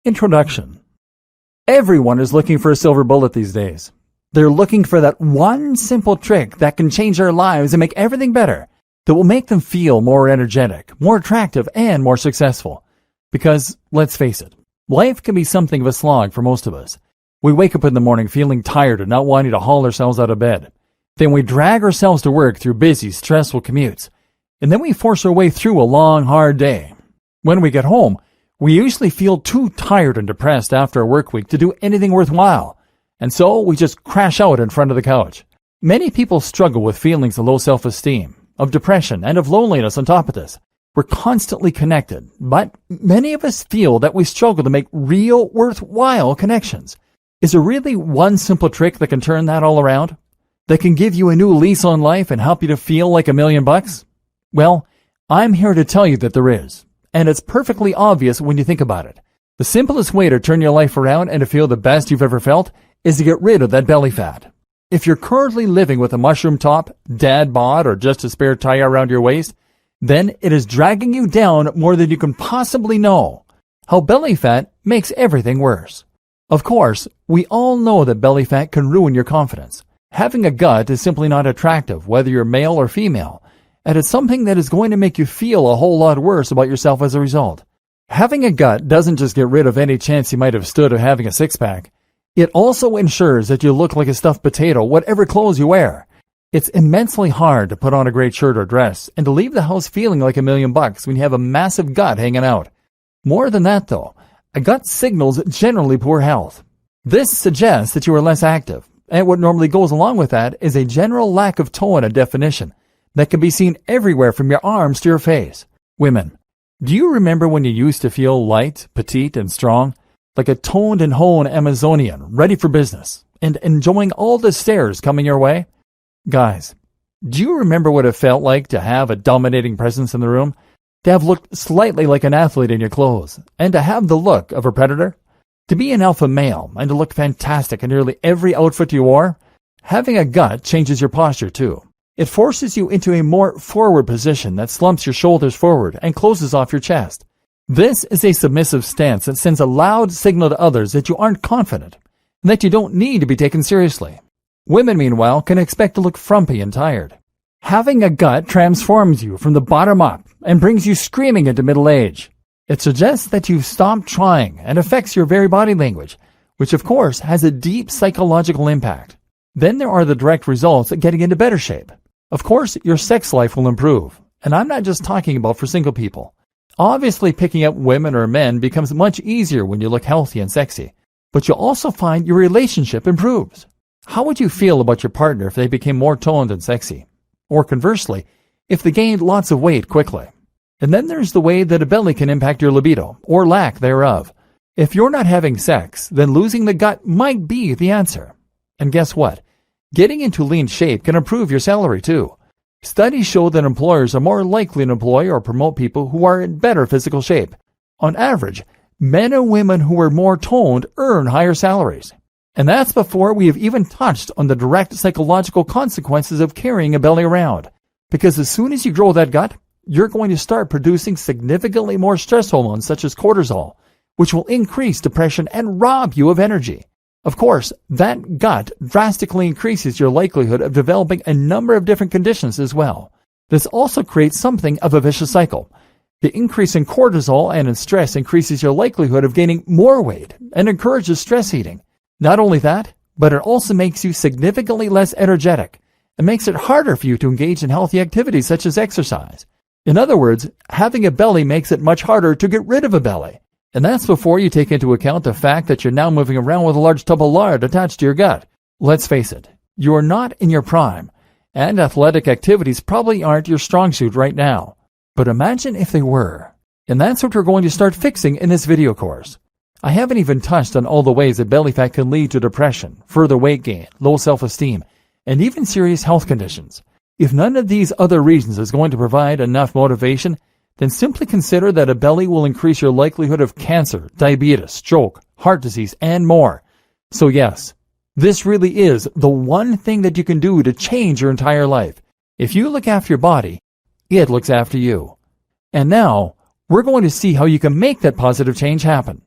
Introduction. Everyone is looking for a silver bullet these days. They're looking for that one simple trick that can change their lives and make everything better, that will make them feel more energetic, more attractive, and more successful. Because, let's face it, life can be something of a slog for most of us. We wake up in the morning feeling tired and not wanting to haul ourselves out of bed. Then we drag ourselves to work through busy, stressful commutes. And then we force our way through a long, hard day. When we get home, we usually feel too tired and depressed after a work week to do anything worthwhile, and so we just crash out in front of the couch. Many people struggle with feelings of low self-esteem, of depression, and of loneliness on top of this. We're constantly connected, but many of us feel that we struggle to make real, worthwhile connections. Is there really one simple trick that can turn that all around? That can give you a new lease on life and help you to feel like $1,000,000? Well, I'm here to tell you that there is. And it's perfectly obvious when you think about it. The simplest way to turn your life around and to feel the best you've ever felt is to get rid of that belly fat. If you're currently living with a mushroom top, dad bod, or just a spare tire around your waist, then it is dragging you down more than you can possibly know. How belly fat makes everything worse. Of course, we all know that belly fat can ruin your confidence. Having a gut is simply not attractive, whether you're male or female. And it's something that is going to make you feel a whole lot worse about yourself as a result. Having a gut doesn't just get rid of any chance you might have stood of having a six-pack. It also ensures that you look like a stuffed potato, whatever clothes you wear. It's immensely hard to put on a great shirt or dress and to leave the house feeling like $1,000,000 when you have a massive gut hanging out. More than that, though, a gut signals generally poor health. This suggests that you are less active, and what normally goes along with that is a general lack of tone and definition that can be seen everywhere from your arms to your face. Women, do you remember when you used to feel light, petite, and strong? Like a toned and honed Amazonian, ready for business, and enjoying all the stares coming your way? Guys, do you remember what it felt like to have a dominating presence in the room? To have looked slightly like an athlete in your clothes, and to have the look of a predator? To be an alpha male, and to look fantastic in nearly every outfit you wore? Having a gut changes your posture too. It forces you into a more forward position that slumps your shoulders forward and closes off your chest. This is a submissive stance that sends a loud signal to others that you aren't confident and that you don't need to be taken seriously. Women, meanwhile, can expect to look frumpy and tired. Having a gut transforms you from the bottom up and brings you screaming into middle age. It suggests that you've stopped trying and affects your very body language, which of course has a deep psychological impact. Then there are the direct results of getting into better shape. Of course, your sex life will improve, and I'm not just talking about for single people. Obviously, picking up women or men becomes much easier when you look healthy and sexy, but you'll also find your relationship improves. How would you feel about your partner if they became more toned and sexy? Or conversely, if they gained lots of weight quickly? And then there's the way that a belly can impact your libido, or lack thereof. If you're not having sex, then losing the gut might be the answer. And guess what? Getting into lean shape can improve your salary too. Studies show that employers are more likely to employ or promote people who are in better physical shape. On average, men and women who are more toned earn higher salaries. And that's before we have even touched on the direct psychological consequences of carrying a belly around. Because as soon as you grow that gut, you're going to start producing significantly more stress hormones such as cortisol, which will increase depression and rob you of energy. Of course, that gut drastically increases your likelihood of developing a number of different conditions as well. This also creates something of a vicious cycle. The increase in cortisol and in stress increases your likelihood of gaining more weight and encourages stress eating. Not only that, but it also makes you significantly less energetic and makes it harder for you to engage in healthy activities such as exercise. In other words, having a belly makes it much harder to get rid of a belly. And that's before you take into account the fact that you're now moving around with a large tub of lard attached to your gut. Let's face it, you are not in your prime, and athletic activities probably aren't your strong suit right now. But imagine if they were. And that's what we're going to start fixing in this video course. I haven't even touched on all the ways that belly fat can lead to depression, further weight gain, low self-esteem, and even serious health conditions. If none of these other reasons is going to provide enough motivation, then simply consider that a belly will increase your likelihood of cancer, diabetes, stroke, heart disease, and more. So yes, this really is the one thing that you can do to change your entire life. If you look after your body, it looks after you. And now, we're going to see how you can make that positive change happen.